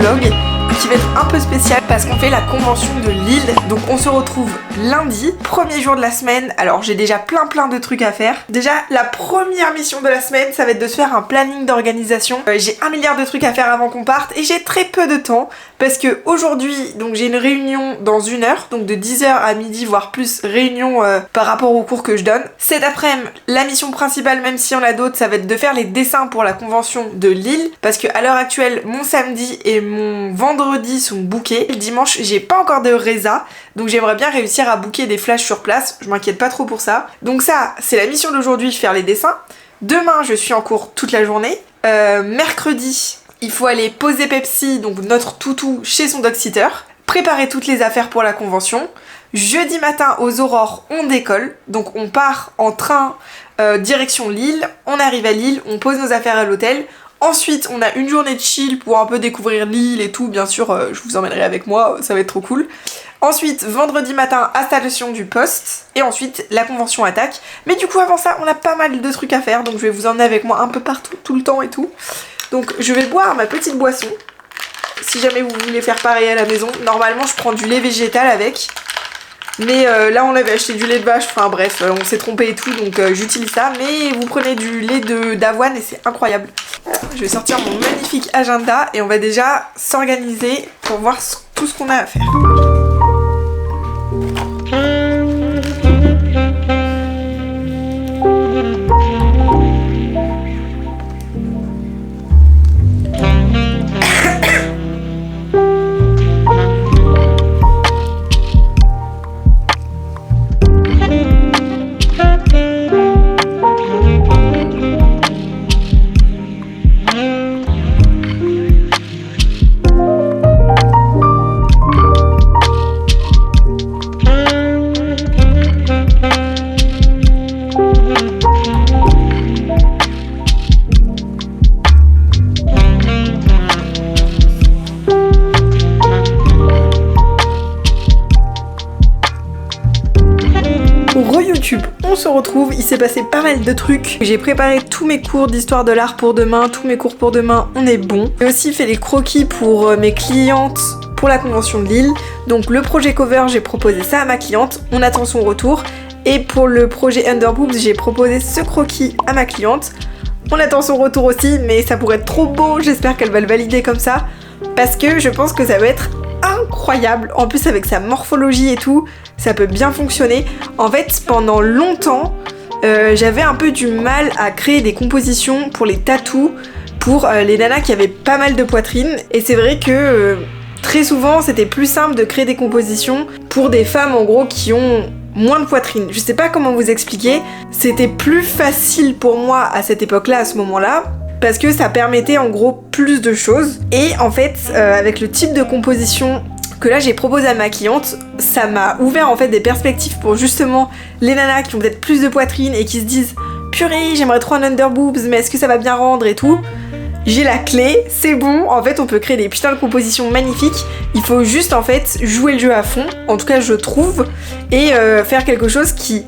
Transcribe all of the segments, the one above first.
vlog qui va être un peu spécial parce qu'on fait la convention de Lille. Donc on se retrouve lundi, premier jour de la semaine. Alors j'ai déjà plein de trucs à faire. Déjà la première mission de la semaine, ça va être de se faire un planning d'organisation. J'ai 1 milliard de trucs à faire avant qu'on parte et j'ai très peu de temps parce que aujourd'hui, donc j'ai une réunion dans 1 heure, donc de 10h à midi voire plus, réunion par rapport aux cours que je donne. Cet après-midi, la mission principale, même si on a d'autres, ça va être de faire les dessins pour la convention de Lille parce que à l'heure actuelle, mon samedi et mon vendredi sont bookés. Le dimanche, j'ai pas encore de résa, donc j'aimerais bien réussir à booker des flashs sur place. Je m'inquiète pas trop pour ça. Donc ça, c'est la mission d'aujourd'hui, faire les dessins. Demain, je suis en cours toute la journée. Mercredi, il faut aller poser Pepsi, donc notre toutou, chez son dog-sitter. Préparer toutes les affaires pour la convention. Jeudi matin, aux aurores, on décolle. Donc on part en train direction Lille. On arrive à Lille, on pose nos affaires à l'hôtel. Ensuite, on a une journée de chill pour un peu découvrir l'île et tout. Bien sûr, je vous emmènerai avec moi, ça va être trop cool. Ensuite, vendredi matin, installation du poste. Et ensuite, la convention attaque. Mais du coup, avant ça, on a pas mal de trucs à faire. Donc je vais vous emmener avec moi un peu partout, tout le temps et tout. Donc je vais boire ma petite boisson. Si jamais vous voulez faire pareil à la maison. Normalement, je prends du lait végétal avec. Mais là on avait acheté du lait de vache, enfin bref, on s'est trompé et tout, donc j'utilise ça. Mais vous prenez du lait d'avoine et c'est incroyable. Je vais sortir mon magnifique agenda et on va déjà s'organiser pour voir tout ce qu'on a à faire. YouTube, on se retrouve, il s'est passé pas mal de trucs. J'ai préparé tous mes cours d'histoire de l'art pour demain, tous mes cours pour demain, on est bon. J'ai aussi fait les croquis pour mes clientes pour la convention de Lille. Donc le projet cover, j'ai proposé ça à ma cliente, on attend son retour. Et pour le projet Underboobs, j'ai proposé ce croquis à ma cliente. On attend son retour aussi, mais ça pourrait être trop beau, j'espère qu'elle va le valider comme ça. Parce que je pense que ça va être incroyable. En plus avec sa morphologie et tout, ça peut bien fonctionner. En fait, pendant longtemps, j'avais un peu du mal à créer des compositions pour les tatous, pour les nanas qui avaient pas mal de poitrine. Et c'est vrai que très souvent, c'était plus simple de créer des compositions pour des femmes en gros qui ont moins de poitrine. Je sais pas comment vous expliquer. C'était plus facile pour moi à cette époque-là, à ce moment-là, parce que ça permettait en gros plus de choses. Et en fait, avec le type de composition que là j'ai proposé à ma cliente, ça m'a ouvert en fait des perspectives pour justement les nanas qui ont peut-être plus de poitrine et qui se disent purée, j'aimerais trop un underboobs, mais est-ce que ça va bien rendre et tout. J'ai la clé, c'est bon, en fait on peut créer des putains de compositions magnifiques. Il faut juste en fait jouer le jeu à fond, en tout cas je trouve, et faire quelque chose qui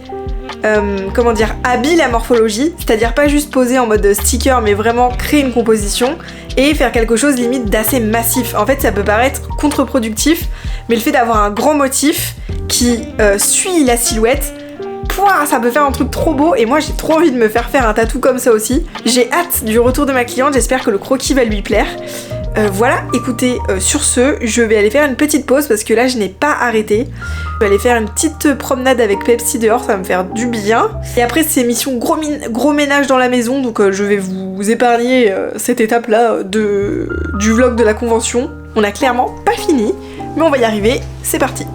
habille la morphologie, c'est-à-dire pas juste poser en mode sticker, mais vraiment créer une composition et faire quelque chose limite d'assez massif. En fait ça peut paraître contre-productif, mais le fait d'avoir un grand motif qui suit la silhouette, ça peut faire un truc trop beau. Et moi j'ai trop envie de me faire un tatou comme ça aussi. J'ai hâte du retour de ma cliente, j'espère que le croquis va lui plaire. Voilà, écoutez, sur ce, je vais aller faire une petite pause parce que là je n'ai pas arrêté. Je vais aller faire une petite promenade avec Pepsi dehors, ça va me faire du bien. Et après c'est mission gros ménage dans la maison, donc je vais vous épargner cette étape là du vlog de la convention. On a clairement pas fini, mais on va y arriver, c'est parti.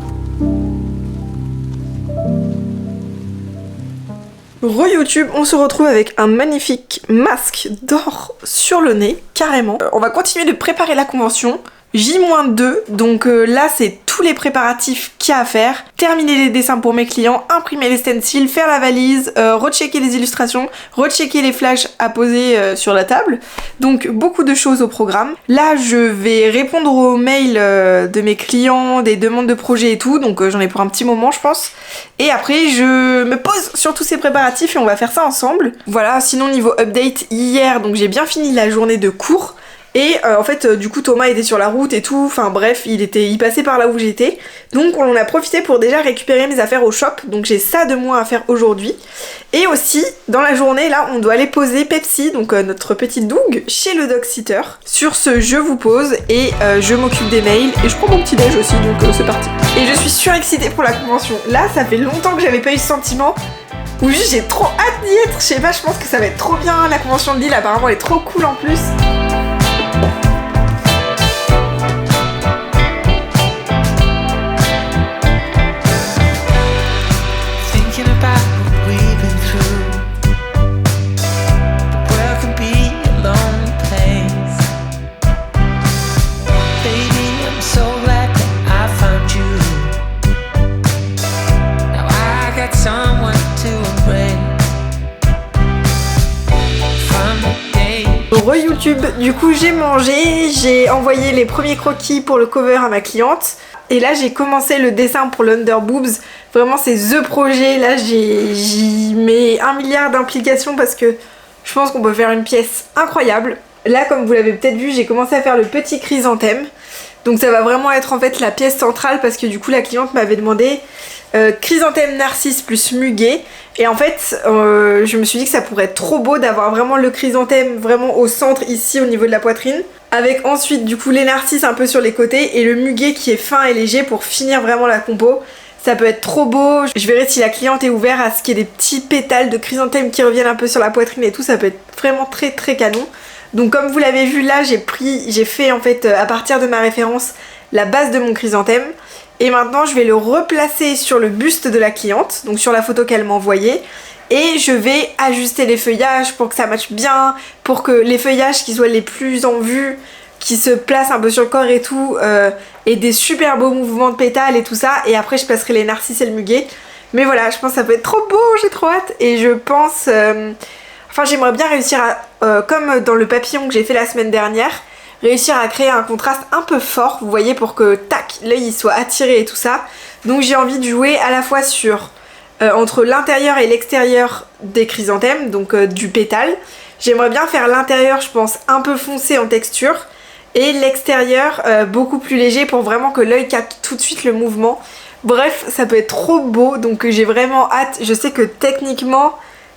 Re-YouTube, on se retrouve avec un magnifique masque d'or sur le nez, carrément. On va continuer de préparer la convention. J-2, donc là c'est tous les préparatifs qu'il y a à faire. Terminer les dessins pour mes clients, imprimer les stencils, faire la valise, rechecker les illustrations, rechecker les flashs à poser sur la table. Donc beaucoup de choses au programme. Là je vais répondre aux mails de mes clients, des demandes de projets et tout, donc j'en ai pour un petit moment je pense. Et après je me pose sur tous ces préparatifs et on va faire ça ensemble. Voilà, sinon niveau update, hier donc j'ai bien fini la journée de cours. Et en fait du coup Thomas était sur la route et tout, enfin bref il passait par là où j'étais. Donc on en a profité pour déjà récupérer mes affaires au shop, donc j'ai ça de moins à faire aujourd'hui. Et aussi dans la journée là on doit aller poser Pepsi, donc notre petite Doug, chez le dog sitter. Sur ce je vous pose et je m'occupe des mails et je prends mon petit déj aussi, donc c'est parti. Et je suis surexcitée pour la convention. Là ça fait longtemps que j'avais pas eu ce sentiment. Ou juste j'ai trop hâte d'y être, je sais pas, je pense que ça va être trop bien, la convention de Lille apparemment elle est trop cool en plus. YouTube, du coup j'ai mangé, j'ai envoyé les premiers croquis pour le cover à ma cliente et là j'ai commencé le dessin pour l'Underboobs. Vraiment c'est THE projet, là j'y mets 1 milliard d'implications parce que je pense qu'on peut faire une pièce incroyable. Là comme vous l'avez peut-être vu j'ai commencé à faire le petit chrysanthème, donc ça va vraiment être en fait la pièce centrale parce que du coup la cliente m'avait demandé chrysanthème narcisse plus muguet. Et en fait, je me suis dit que ça pourrait être trop beau d'avoir vraiment le chrysanthème vraiment au centre ici au niveau de la poitrine. Avec ensuite du coup les narcisses un peu sur les côtés et le muguet qui est fin et léger pour finir vraiment la compo. Ça peut être trop beau. Je verrai si la cliente est ouverte à ce qu'il y ait des petits pétales de chrysanthème qui reviennent un peu sur la poitrine et tout. Ça peut être vraiment très très canon. Donc comme vous l'avez vu là, j'ai fait en fait à partir de ma référence la base de mon chrysanthème. Et maintenant je vais le replacer sur le buste de la cliente, donc sur la photo qu'elle m'a envoyée. Et je vais ajuster les feuillages pour que ça matche bien, pour que les feuillages qui soient les plus en vue, qui se placent un peu sur le corps et tout, et des super beaux mouvements de pétales et tout ça. Et après je placerai les narcisses et le muguet. Mais voilà, je pense que ça peut être trop beau, j'ai trop hâte. Et je pense... Enfin j'aimerais bien réussir à... comme dans le papillon que j'ai fait la semaine dernière, réussir à créer un contraste un peu fort, vous voyez, pour que tac, l'œil il soit attiré et tout ça. Donc j'ai envie de jouer à la fois sur entre l'intérieur et l'extérieur des chrysanthèmes, donc du pétale. J'aimerais bien faire l'intérieur, je pense, un peu foncé en texture et l'extérieur beaucoup plus léger pour vraiment que l'œil capte tout de suite le mouvement. Bref, ça peut être trop beau, donc j'ai vraiment hâte. Je sais que techniquement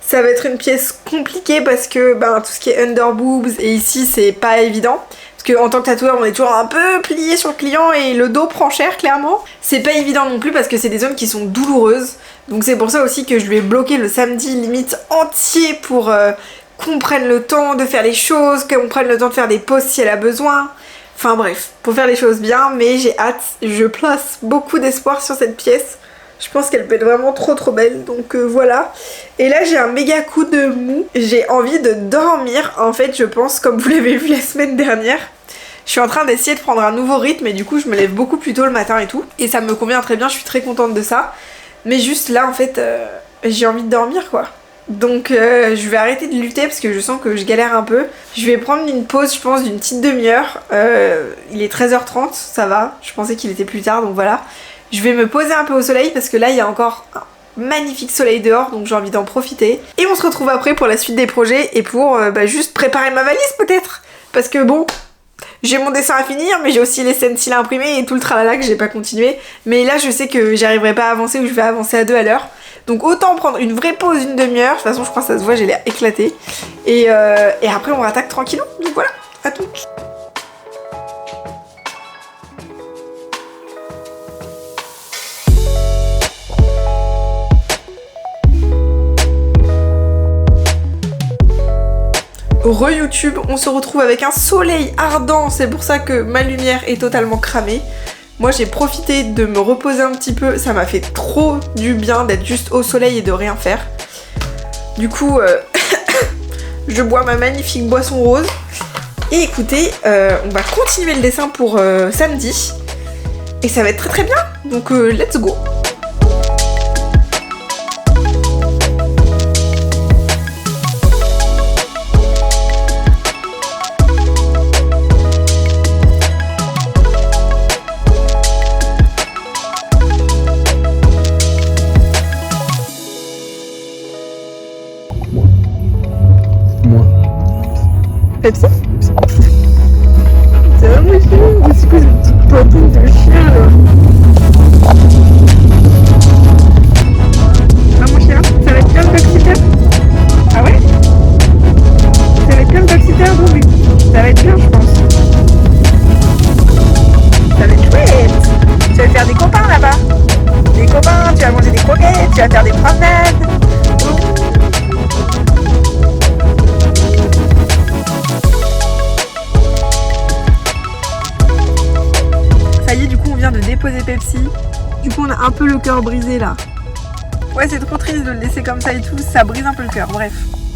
ça va être une pièce compliquée parce que tout ce qui est underboobs et ici c'est pas évident. Parce qu'en tant que tatoueur on est toujours un peu plié sur le client et le dos prend cher clairement. C'est pas évident non plus parce que c'est des zones qui sont douloureuses. Donc c'est pour ça aussi que je lui ai bloqué le samedi limite entier pour qu'on prenne le temps de faire les choses, qu'on prenne le temps de faire des pauses si elle a besoin. Enfin bref, pour faire les choses bien, mais j'ai hâte, je place beaucoup d'espoir sur cette pièce. Je pense qu'elle peut être vraiment trop trop belle, donc voilà. Et là j'ai un méga coup de mou, j'ai envie de dormir en fait je pense, comme vous l'avez vu la semaine dernière. Je suis en train d'essayer de prendre un nouveau rythme et du coup je me lève beaucoup plus tôt le matin et tout. Et ça me convient très bien, je suis très contente de ça. Mais juste là en fait j'ai envie de dormir quoi. Donc je vais arrêter de lutter parce que je sens que je galère un peu. Je vais prendre une pause je pense d'une petite demi-heure. Il est 13h30, ça va, je pensais qu'il était plus tard donc voilà. Je vais me poser un peu au soleil parce que là il y a encore un magnifique soleil dehors donc j'ai envie d'en profiter. Et on se retrouve après pour la suite des projets et pour juste préparer ma valise peut-être. Parce que bon, j'ai mon dessin à finir mais j'ai aussi les stencils à imprimer et tout le tralala que j'ai pas continué. Mais là je sais que j'arriverai pas à avancer ou je vais avancer à 2 à l'heure. Donc autant prendre une vraie pause d'une demi-heure. De toute façon je crois que ça se voit, j'ai l'air éclatée. Et après on rattaque tranquillement. Donc voilà, à toutes. Re-YouTube, on se retrouve avec un soleil ardent, c'est pour ça que ma lumière est totalement cramée. Moi j'ai profité de me reposer un petit peu, ça m'a fait trop du bien d'être juste au soleil et de rien faire. Du coup, je bois ma magnifique boisson rose. Et écoutez, on va continuer le dessin pour samedi. Et ça va être très très bien, donc let's go. Pepsi? moi j'ai une espèce de petite poitrine de chien là. Ah mon chien, ça va être bien le dog-sitter? Ah ouais? Ça va être bien le dog-sitter, oui. Ça va être bien je pense. Ça va être chouette. Tu vas faire des copains là-bas. Des copains, tu vas manger des croquettes, tu vas faire des promenades. Ça y est, du coup on vient de déposer Pepsi. Du coup on a un peu le cœur brisé là. Ouais, c'est trop triste de le laisser comme ça et tout, ça brise un peu le cœur, bref.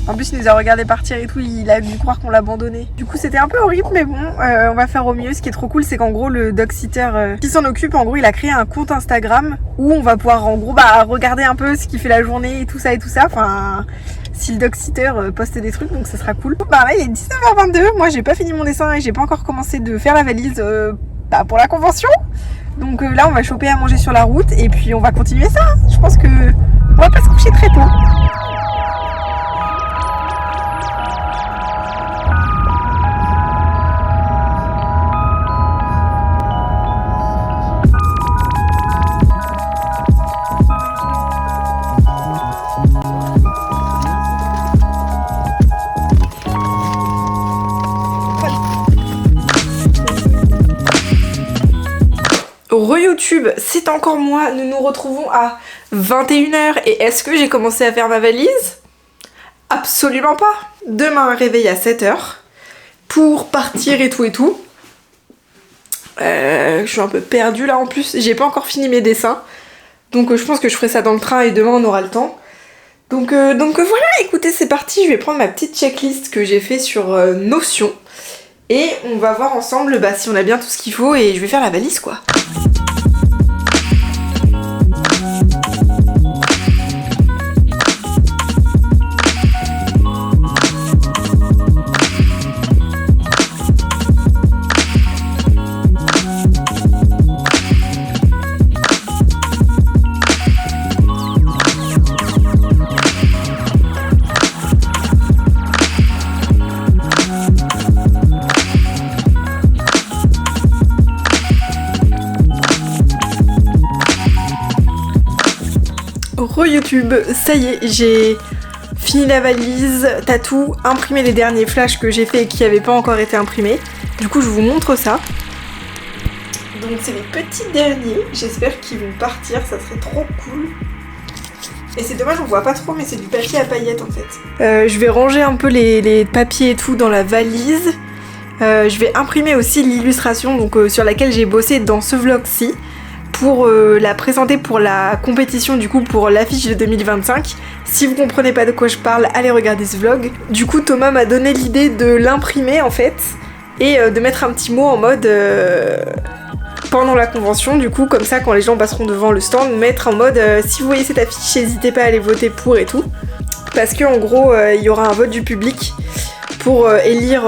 En plus il nous a regardé partir et tout, il a dû croire qu'on l'a abandonné. Du coup c'était un peu horrible mais bon, on va faire au mieux. Ce qui est trop cool c'est qu'en gros le dog-sitter qui s'en occupe, en gros il a créé un compte Instagram où on va pouvoir en gros regarder un peu ce qu'il fait la journée et tout ça. Enfin, si le dog-sitter poste des trucs, donc ça sera cool. Bah là il est 19h22, moi j'ai pas fini mon dessin et j'ai pas encore commencé de faire la valise pour la convention. Donc là on va choper à manger sur la route et puis on va continuer ça. Je pense que on va pas se coucher très tôt. Re-YouTube, c'est encore moi, nous nous retrouvons à 21h et est-ce que j'ai commencé à faire ma valise? Absolument pas. Demain un réveil à 7h pour partir et tout et tout. Je suis un peu perdue là en plus, j'ai pas encore fini mes dessins. Donc je pense que je ferai ça dans le train et demain on aura le temps. Donc voilà, écoutez c'est parti, je vais prendre ma petite checklist que j'ai fait sur Notion. Et on va voir ensemble si on a bien tout ce qu'il faut et je vais faire la valise quoi. Re-YouTube, ça y est, j'ai fini la valise, t'as tout, imprimé les derniers flashs que j'ai fait et qui n'avaient pas encore été imprimés. Du coup je vous montre ça. Donc c'est les petits derniers, j'espère qu'ils vont partir, ça serait trop cool. Et c'est dommage, on voit pas trop, mais c'est du papier à paillettes en fait. Je vais ranger un peu les papiers et tout dans la valise. Je vais imprimer aussi l'illustration donc sur laquelle j'ai bossé dans ce vlog-ci. Pour la présenter pour la compétition du coup pour l'affiche de 2025. Si vous comprenez pas de quoi je parle, allez regarder ce vlog. Du coup Thomas m'a donné l'idée de l'imprimer en fait et de mettre un petit mot en mode pendant la convention du coup comme ça quand les gens passeront devant le stand, mettre en mode si vous voyez cette affiche n'hésitez pas à aller voter pour et tout. Parce que en gros il y aura un vote du public pour élire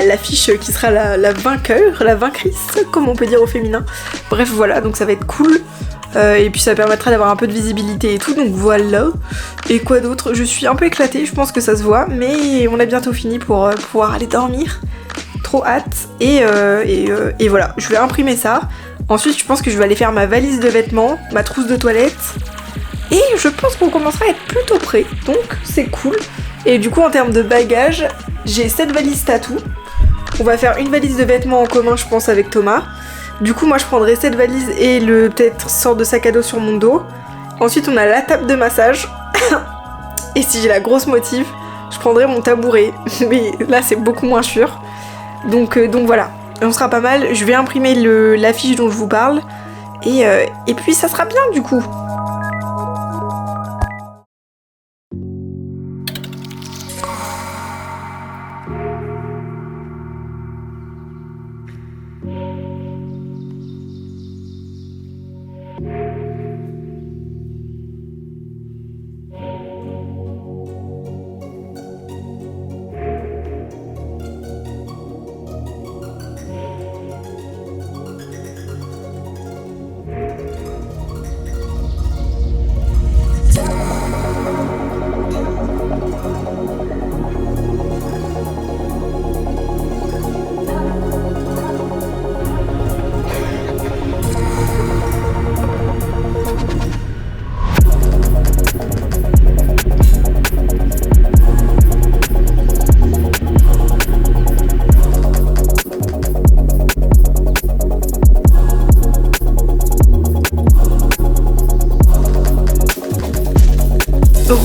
l'affiche qui sera la vainqueur, la vaincrice, comme on peut dire au féminin. Bref, voilà, donc ça va être cool. Et puis ça permettra d'avoir un peu de visibilité et tout, donc voilà. Et quoi d'autre? Je suis un peu éclatée, je pense que ça se voit, mais on a bientôt fini pour pouvoir aller dormir. Trop hâte. Et voilà, je vais imprimer ça. Ensuite, je pense que je vais aller faire ma valise de vêtements, ma trousse de toilette. Et je pense qu'on commencera à être plutôt prêt, donc c'est cool. Et du coup, en termes de bagages, j'ai 7 valises tatou. On va faire une valise de vêtements en commun, je pense, avec Thomas. Du coup, moi, je prendrai cette valise et le peut-être sorte de sac à dos sur mon dos. Ensuite, on a la table de massage. Et si j'ai la grosse motive, je prendrai mon tabouret. Mais là, c'est beaucoup moins sûr. Donc voilà, on sera pas mal. Je vais imprimer l'affiche dont je vous parle. Et puis, ça sera bien, du coup.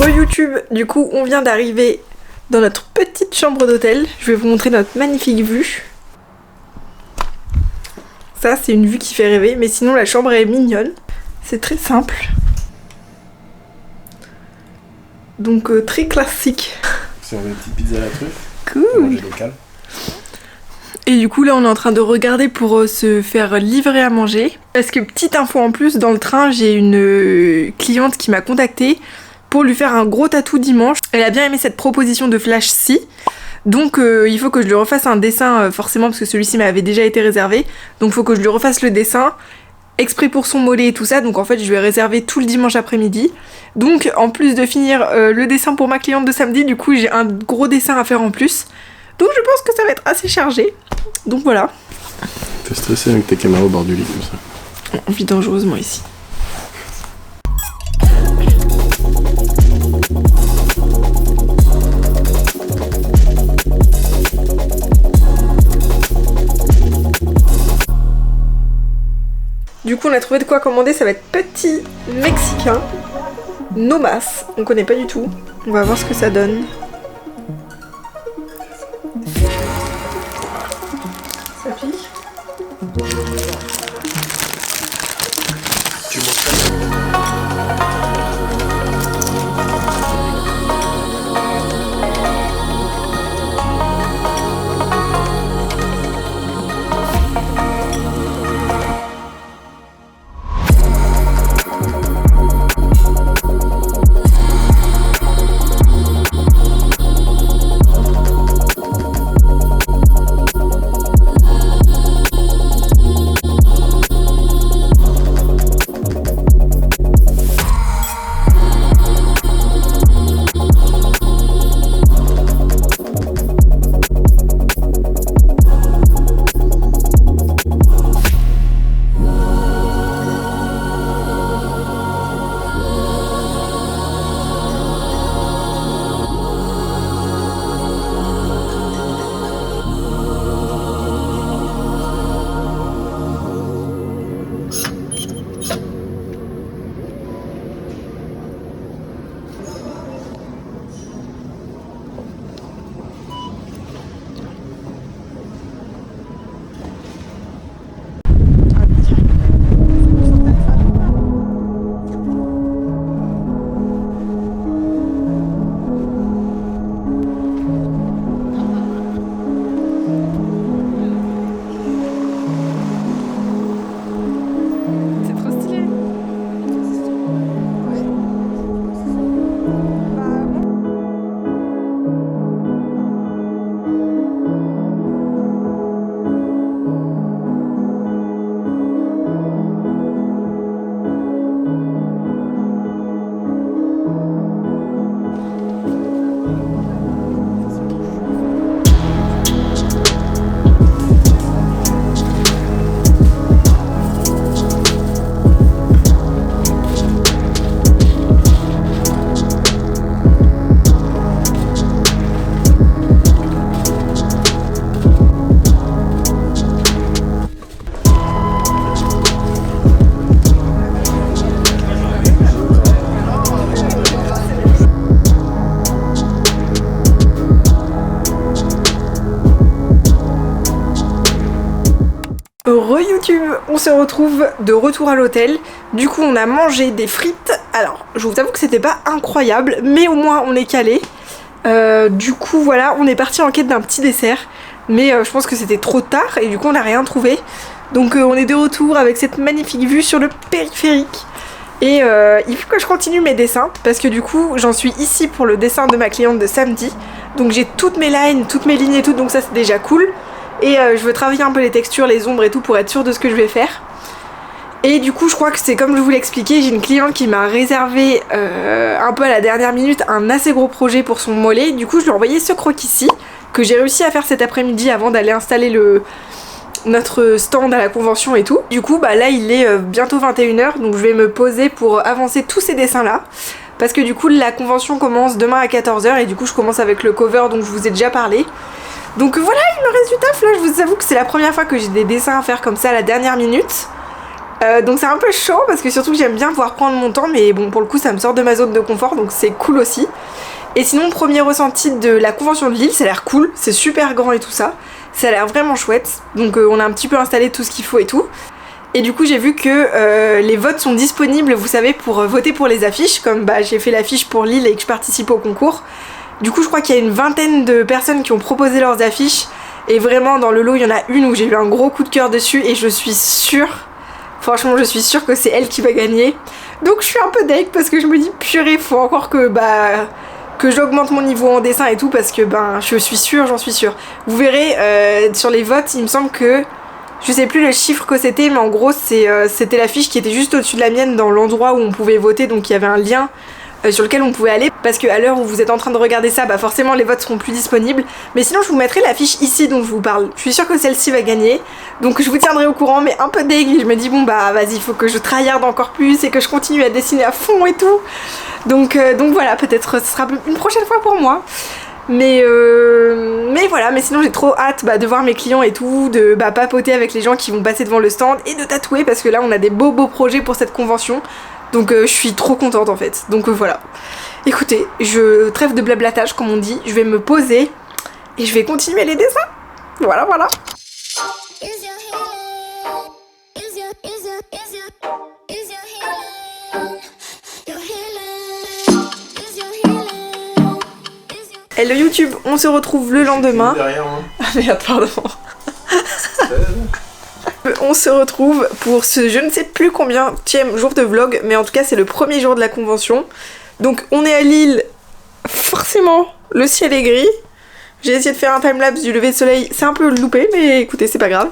Re-YouTube, du coup on vient d'arriver dans notre petite chambre d'hôtel. Je vais vous montrer notre magnifique vue. Ça c'est une vue qui fait rêver, mais sinon la chambre est mignonne. C'est très simple. Donc très classique. C'est une petite pizza à la truffe. Cool. Local. Et du coup là on est en train de regarder pour se faire livrer à manger. Parce que petite info en plus, dans le train j'ai une cliente qui m'a contactée pour lui faire un gros tatou dimanche. Elle a bien aimé cette proposition de Flash-ci. Donc il faut que je lui refasse un dessin forcément parce que celui-ci m'avait déjà été réservé. Donc il faut que je lui refasse le dessin exprès pour son mollet et tout ça. Donc en fait je lui ai réservé tout le dimanche après-midi. Donc en plus de finir le dessin pour ma cliente de samedi, du coup j'ai un gros dessin à faire en plus. Donc je pense que ça va être assez chargé. Donc voilà. T'es stressé avec tes caméras au bord du lit comme ça. On vit dangereusement ici. Du coup on a trouvé de quoi commander, ça va être petit mexicain, Nomas, on connaît pas du tout, on va voir ce que ça donne. Ça pique. Tu manges pas. Re-YouTube, on se retrouve de retour à l'hôtel. Du coup on a mangé des frites. Alors je vous avoue que c'était pas incroyable, mais au moins on est calé. Du coup voilà, on est parti en quête d'un petit dessert. Mais je pense que c'était trop tard et du coup on n'a rien trouvé. Donc on est de retour avec cette magnifique vue sur le périphérique. Et il faut que je continue mes dessins parce que du coup j'en suis ici pour le dessin de ma cliente de samedi. Donc j'ai toutes mes lines, toutes mes lignes et tout, donc ça c'est déjà cool. Et je veux travailler un peu les textures, les ombres et tout pour être sûre de ce que je vais faire. Et du coup je crois que c'est comme je vous l'ai expliqué, j'ai une cliente qui m'a réservé un peu à la dernière minute un assez gros projet pour son mollet. Du coup je lui ai envoyé ce croquis-ci que j'ai réussi à faire cet après-midi avant d'aller installer notre stand à la convention et tout. Du coup bah là il est bientôt 21 h, donc je vais me poser pour avancer tous ces dessins là. Parce que du coup la convention commence demain à 14 h et du coup je commence avec le cover dont je vous ai déjà parlé. Donc voilà, il me reste du taf là, je vous avoue que c'est la première fois que j'ai des dessins à faire comme ça à la dernière minute. Donc c'est un peu chaud parce que surtout que j'aime bien pouvoir prendre mon temps, mais bon, pour le coup ça me sort de ma zone de confort, donc c'est cool aussi. Et sinon, premier ressenti de la convention de Lille, ça a l'air cool, c'est super grand et tout ça. Ça a l'air vraiment chouette, donc on a un petit peu installé tout ce qu'il faut et tout. Et du coup j'ai vu que les votes sont disponibles, vous savez, pour voter pour les affiches, comme j'ai fait l'affiche pour Lille et que je participe au concours. Du coup je crois qu'il y a une vingtaine de personnes qui ont proposé leurs affiches, et vraiment dans le lot il y en a une où j'ai eu un gros coup de cœur dessus, et je suis sûre, franchement je suis sûre que c'est elle qui va gagner. Donc je suis un peu deg parce que je me dis purée, faut encore que j'augmente mon niveau en dessin et tout, parce que je suis sûre, j'en suis sûre. Vous verrez sur les votes, il me semble que, je sais plus le chiffre que c'était, mais en gros c'était l'affiche qui était juste au-dessus de la mienne dans l'endroit où on pouvait voter, donc il y avait un lien sur lequel on pouvait aller, parce que à l'heure où vous êtes en train de regarder ça, forcément les votes seront plus disponibles. Mais sinon je vous mettrai l'affiche ici dont je vous parle. Je suis sûre que celle-ci va gagner, donc je vous tiendrai au courant, mais un peu dégueu. Je me dis bon vas-y, il faut que je tryhard encore plus et que je continue à dessiner à fond et tout. Donc voilà, peut-être ce sera une prochaine fois pour moi. Mais voilà, mais sinon j'ai trop hâte de voir mes clients et tout, de papoter avec les gens qui vont passer devant le stand et de tatouer, parce que là on a des beaux projets pour cette convention. Donc je suis trop contente en fait. Donc voilà. Écoutez, je trêve de blablatage comme on dit, je vais me poser et je vais continuer les dessins. Voilà. Hello YouTube, on se retrouve le lendemain. Ah merde, pardon. On se retrouve pour ce je ne sais plus combienième jour de vlog, mais en tout cas c'est le premier jour de la convention. Donc on est à Lille, forcément le ciel est gris. J'ai essayé de faire un timelapse du lever de soleil, c'est un peu loupé, mais écoutez, c'est pas grave.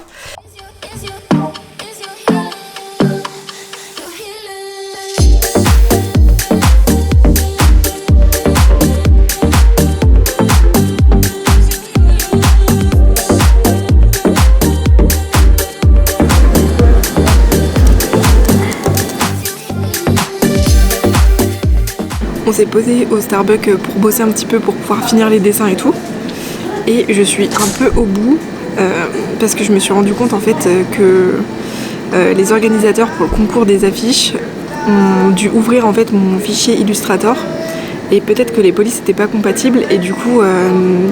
On s'est posé au Starbucks pour bosser un petit peu, pour pouvoir finir les dessins et tout. Et je suis un peu au bout parce que je me suis rendu compte en fait que les organisateurs pour le concours des affiches ont dû ouvrir en fait mon fichier Illustrator, et peut-être que les polices n'étaient pas compatibles, et du coup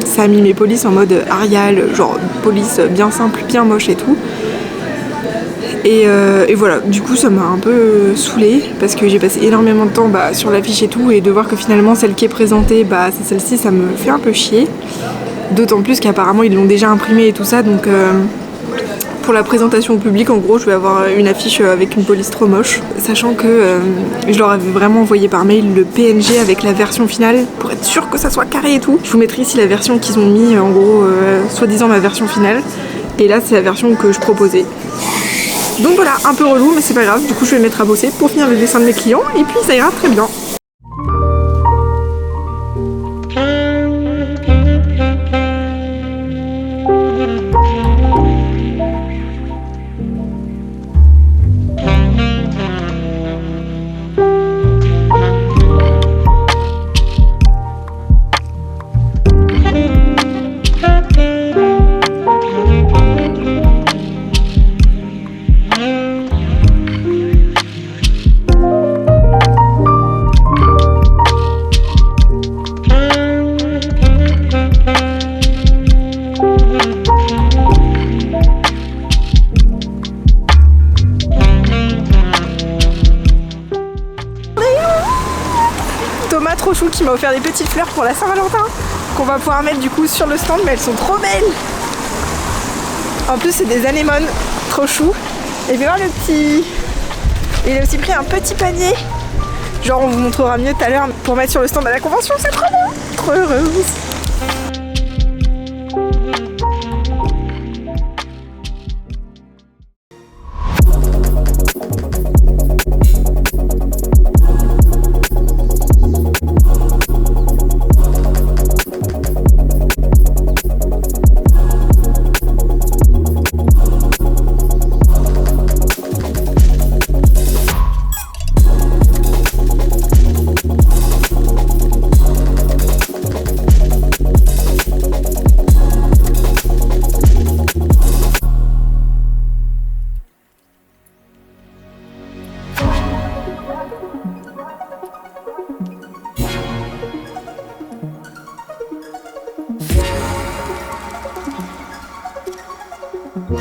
ça a mis mes polices en mode Arial, genre police bien simple, bien moche et tout. Et voilà, du coup ça m'a un peu saoulée parce que j'ai passé énormément de temps sur l'affiche et tout, et de voir que finalement celle qui est présentée c'est celle-ci, ça me fait un peu chier. D'autant plus qu'apparemment ils l'ont déjà imprimée et tout ça, donc pour la présentation au public en gros je vais avoir une affiche avec une police trop moche, sachant que je leur avais vraiment envoyé par mail le PNG avec la version finale pour être sûr que ça soit carré et tout. Je vous mettrai ici la version qu'ils ont mis, en gros soi-disant ma version finale, et là c'est la version que je proposais. Donc voilà, un peu relou, mais c'est pas grave, du coup je vais me mettre à bosser pour finir le dessin de mes clients, et puis ça ira très bien. Trop chou qui m'a offert des petites fleurs pour la Saint-Valentin qu'on va pouvoir mettre du coup sur le stand, mais elles sont trop belles. En plus c'est des anémones, trop chou. Et puis voir le petit, il a aussi pris un petit panier, genre on vous montrera mieux tout à l'heure, pour mettre sur le stand à la convention. C'est trop beau, trop heureuse. On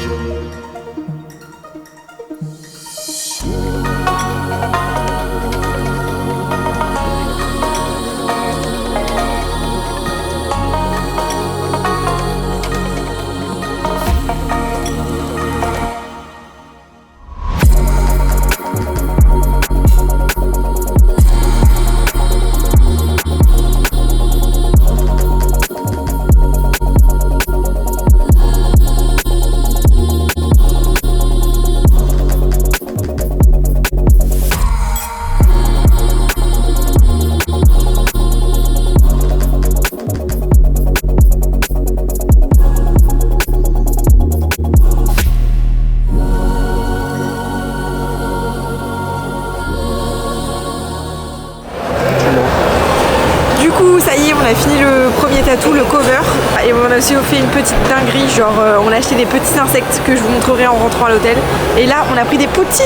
a fini le premier tatou, le cover, et on a aussi fait une petite dinguerie, genre on a acheté des petits insectes que je vous montrerai en rentrant à l'hôtel. Et là on a pris des poutines.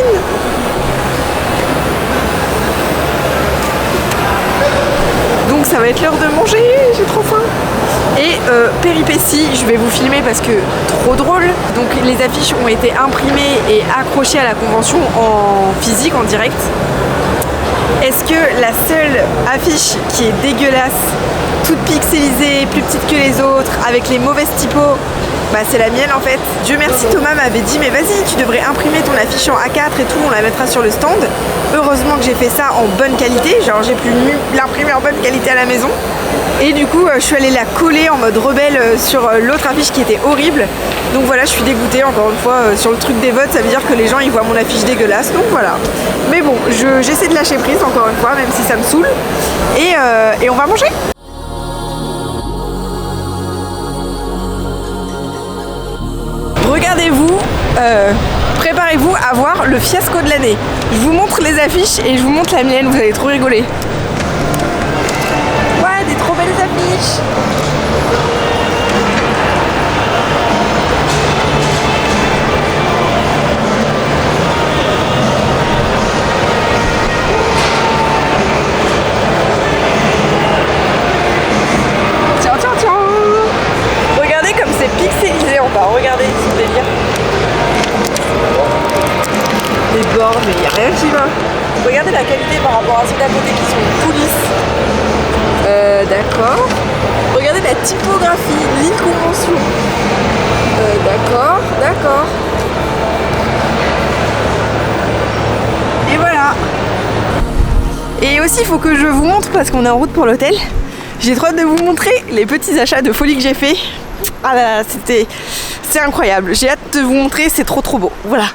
Donc ça va être l'heure de manger, j'ai trop faim. Et péripétie, je vais vous filmer parce que trop drôle. Donc les affiches ont été imprimées et accrochées à la convention en physique, en direct. Est-ce que la seule affiche qui est dégueulasse, toute pixelisée, plus petite que les autres, avec les mauvaises typos, bah c'est la mienne en fait. Dieu merci, Thomas m'avait dit mais vas-y, tu devrais imprimer ton affiche en A4 et tout, on la mettra sur le stand. Heureusement que j'ai fait ça en bonne qualité, genre j'ai pu l'imprimer en bonne qualité à la maison. Et du coup je suis allée la coller en mode rebelle sur l'autre affiche qui était horrible. Donc voilà, je suis dégoûtée encore une fois sur le truc des votes, ça veut dire que les gens ils voient mon affiche dégueulasse, donc voilà. Mais bon, j'essaie de lâcher prise encore une fois, même si ça me saoule. Et on va manger. Regardez-vous, préparez-vous à voir le fiasco de l'année. Je vous montre les affiches et je vous montre la mienne, vous allez trop rigoler. Ouais, des trop belles affiches. Tiens, tiens, tiens. Regardez comme c'est pixelisé en bas, regardez ce délire. Les bords, mais il n'y a rien qui va. Regardez la qualité par rapport à ceux d'à côté qui sont tout lisses. D'accord. Regardez la typographie, ligne convention. D'accord, d'accord. Et voilà. Et aussi, il faut que je vous montre, parce qu'on est en route pour l'hôtel, j'ai trop hâte de vous montrer les petits achats de folie que j'ai fait. Ah là là, c'est incroyable. J'ai hâte de vous montrer, c'est trop beau. Voilà.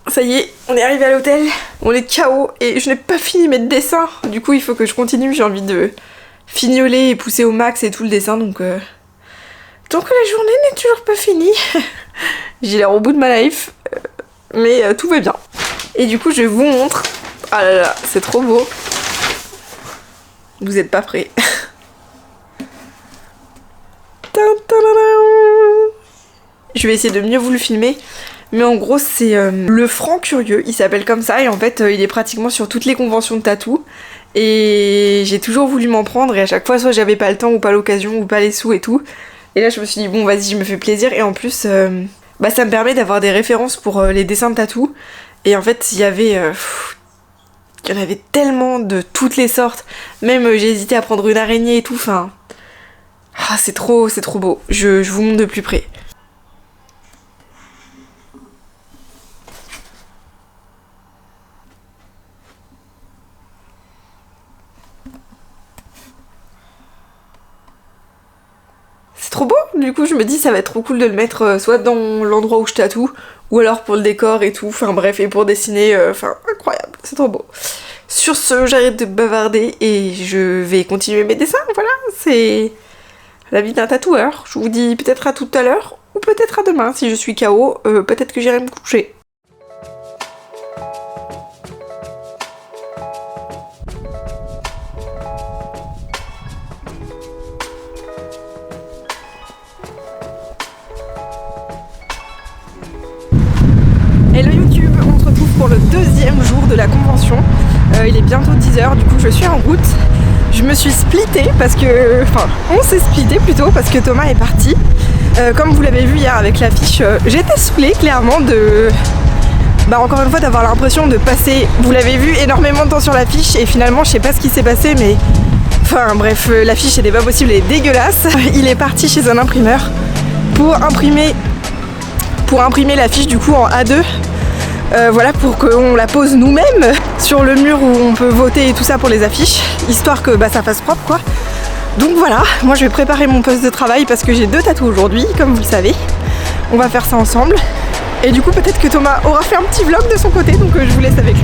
Ça y est, on est arrivé à l'hôtel. On est KO et je n'ai pas fini mes dessins. Du coup, il faut que je continue. J'ai envie de fignoler et pousser au max et tout le dessin. Donc la journée n'est toujours pas finie. J'ai l'air au bout de ma life. Mais tout va bien. Et du coup, je vous montre. Ah là là, c'est trop beau. Vous êtes pas prêts. Je vais essayer de mieux vous le filmer. Mais en gros c'est le franc curieux, il s'appelle comme ça et en fait il est pratiquement sur toutes les conventions de tatou. Et j'ai toujours voulu m'en prendre et à chaque fois soit j'avais pas le temps ou pas l'occasion ou pas les sous et tout. Et là je me suis dit bon vas-y, je me fais plaisir et en plus ça me permet d'avoir des références pour les dessins de tatou. Et en fait il y en avait tellement de toutes les sortes. Même j'ai hésité à prendre une araignée et tout, enfin... Ah, c'est trop beau, je vous montre de plus près. C'est trop beau, du coup je me dis ça va être trop cool de le mettre soit dans l'endroit où je tatoue, ou alors pour le décor et tout, enfin bref, et pour dessiner, enfin incroyable, c'est trop beau. Sur ce, j'arrête de bavarder et je vais continuer mes dessins, voilà, c'est la vie d'un tatoueur. Je vous dis peut-être à tout à l'heure, ou peut-être à demain, si je suis KO, peut-être que j'irai me coucher. Hello YouTube, on se retrouve pour le deuxième jour de la convention. Il est bientôt 10h, du coup je suis en route. Je me suis splittée parce que... Enfin, on s'est splitté plutôt parce que Thomas est parti. Comme vous l'avez vu hier avec l'affiche, j'étais saoulée clairement de... Bah encore une fois d'avoir l'impression de passer, vous l'avez vu, énormément de temps sur l'affiche et finalement je sais pas ce qui s'est passé mais... Enfin bref, l'affiche était pas possible, elle est dégueulasse. Il est parti chez un imprimeur pour imprimer l'affiche du coup en A2. Voilà, pour qu'on la pose nous-mêmes sur le mur où on peut voter et tout ça pour les affiches, histoire que bah, ça fasse propre quoi. Donc voilà, moi je vais préparer mon poste de travail parce que j'ai 2 tatous aujourd'hui, comme vous le savez. On va faire ça ensemble. Et du coup peut-être que Thomas aura fait un petit vlog de son côté, donc je vous laisse avec lui.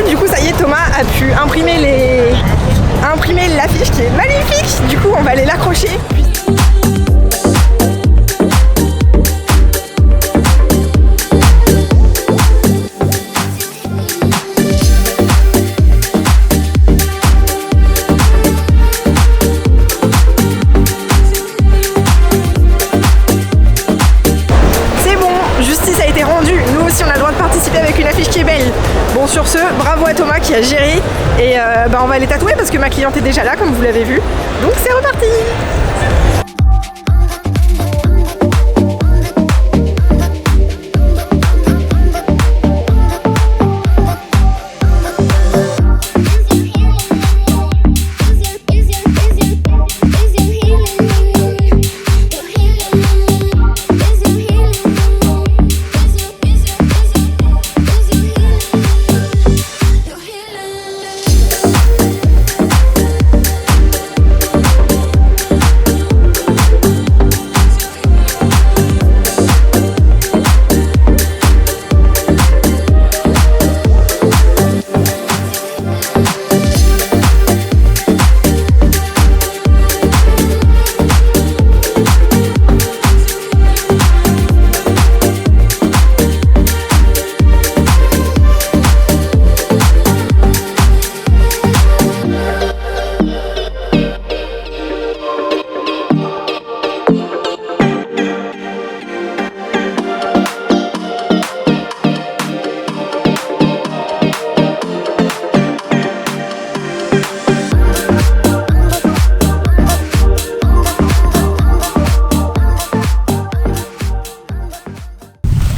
Du coup ça y est, Thomas a pu imprimer l'affiche qui est magnifique. Du coup on va aller l'accrocher. Justice a été rendue, nous aussi on a le droit de participer avec une affiche qui est belle. Bon sur ce, bravo à Thomas qui a géré et bah, on va les tatouer parce que ma cliente est déjà là comme vous l'avez vu. Donc c'est reparti.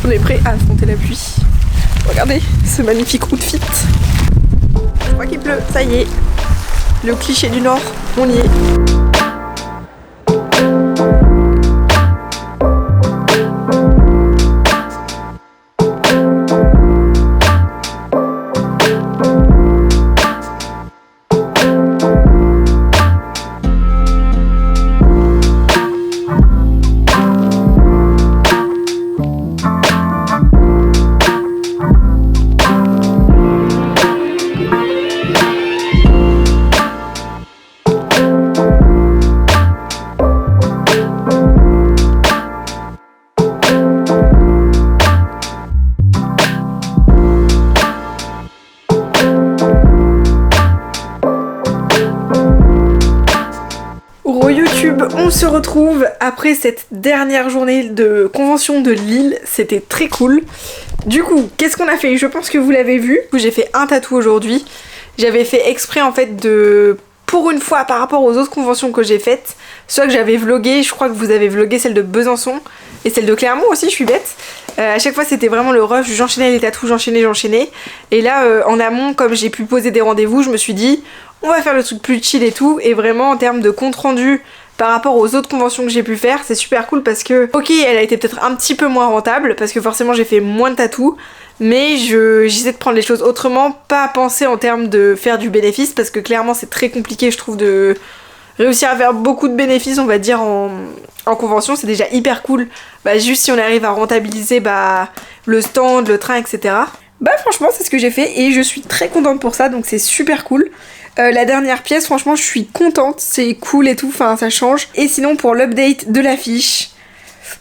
On est prêt à affronter la pluie. Regardez ce magnifique outfit. Je crois qu'il pleut, ça y est. Le cliché du Nord, on y est. YouTube, on se retrouve après cette dernière journée de convention de Lille, c'était très cool. Du coup, qu'est-ce qu'on a fait? Je pense que vous l'avez vu, j'ai fait un tatou aujourd'hui. J'avais fait exprès en fait de pour une fois par rapport aux autres conventions que j'ai faites, soit que j'avais vlogué, je crois que vous avez vlogué celle de Besançon et celle de Clermont aussi, je suis bête. À chaque fois c'était vraiment le rush, j'enchaînais les tatous, j'enchaînais. Et là en amont, comme j'ai pu poser des rendez-vous, je me suis dit on va faire le truc plus chill et tout. Et vraiment en termes de compte rendu par rapport aux autres conventions que j'ai pu faire, c'est super cool parce que ok, elle a été peut-être un petit peu moins rentable parce que forcément j'ai fait moins de tatous, mais j'essaie de prendre les choses autrement, pas penser en termes de faire du bénéfice parce que clairement c'est très compliqué je trouve de réussir à faire beaucoup de bénéfices on va dire en convention, c'est déjà hyper cool, juste si on arrive à rentabiliser le stand, le train, etc. Franchement c'est ce que j'ai fait et je suis très contente pour ça, donc c'est super cool. La dernière pièce, franchement je suis contente, c'est cool et tout, enfin ça change. Et sinon pour l'update de l'affiche,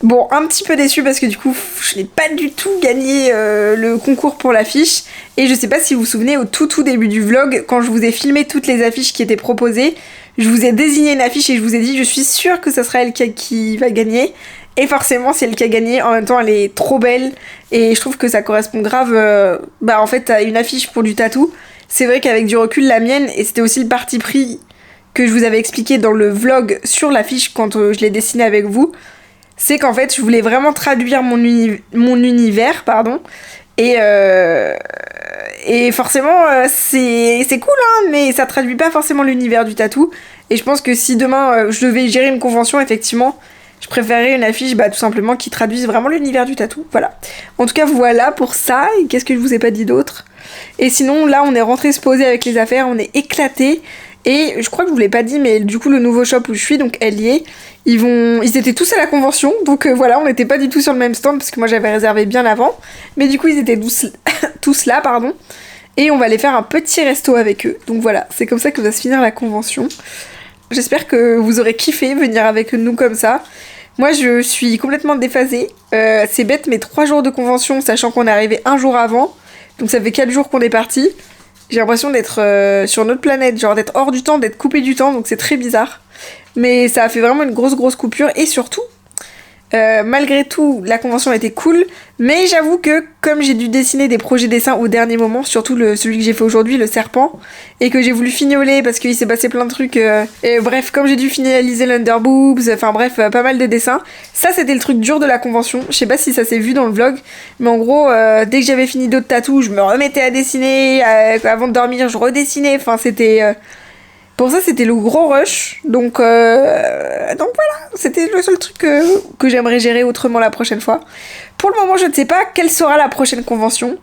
bon, un petit peu déçue parce que du coup je n'ai pas du tout gagné le concours pour l'affiche. Et je sais pas si vous vous souvenez, au tout début du vlog, quand je vous ai filmé toutes les affiches qui étaient proposées, je vous ai désigné une affiche et je vous ai dit je suis sûre que ça sera elle qui va gagner. Et forcément c'est elle qui a gagné, en même temps elle est trop belle et je trouve que ça correspond grave en fait à une affiche pour du tatou. C'est vrai qu'avec du recul la mienne, et c'était aussi le parti pris que je vous avais expliqué dans le vlog sur l'affiche quand je l'ai dessinée avec vous, c'est qu'en fait je voulais vraiment traduire mon univers, pardon, et forcément c'est cool hein, mais ça traduit pas forcément l'univers du tatou, et je pense que si demain je devais gérer une convention, effectivement je préférerais une affiche tout simplement qui traduise vraiment l'univers du tatou, voilà. En tout cas voilà pour ça, et qu'est-ce que je vous ai pas dit d'autre? Et sinon là on est rentré se poser avec les affaires, on est éclaté. Et je crois que je vous l'ai pas dit, mais du coup le nouveau shop où je suis, donc Allier, ils étaient tous à la convention, donc voilà, on n'était pas du tout sur le même stand parce que moi j'avais réservé bien avant, mais du coup ils étaient tous là, pardon, et on va aller faire un petit resto avec eux. Donc voilà, c'est comme ça que va se finir la convention. J'espère que vous aurez kiffé venir avec nous comme ça. Moi je suis complètement déphasée, c'est bête mais 3 jours de convention, sachant qu'on est arrivé un jour avant, donc ça fait 4 jours qu'on est parti. J'ai l'impression d'être sur notre planète, genre d'être hors du temps, d'être coupé du temps, donc c'est très bizarre. Mais ça a fait vraiment une grosse coupure, et surtout, malgré tout, la convention a été cool, mais j'avoue que comme j'ai dû dessiner des projets dessins au dernier moment, surtout celui que j'ai fait aujourd'hui, le serpent, et que j'ai voulu fignoler parce qu'il s'est passé plein de trucs, et bref, comme j'ai dû finaliser l'underboobs, enfin bref, pas mal de dessins, ça c'était le truc dur de la convention. Je sais pas si ça s'est vu dans le vlog, mais en gros, dès que j'avais fini d'autres tatous, je me remettais à dessiner, avant de dormir, je redessinais, enfin c'était... Pour ça, c'était le gros rush, donc voilà, c'était le seul truc que j'aimerais gérer autrement la prochaine fois. Pour le moment, je ne sais pas quelle sera la prochaine convention.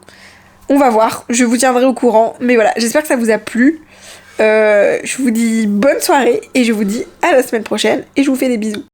On va voir, je vous tiendrai au courant. Mais voilà, j'espère que ça vous a plu. Je vous dis bonne soirée et je vous dis à la semaine prochaine et je vous fais des bisous.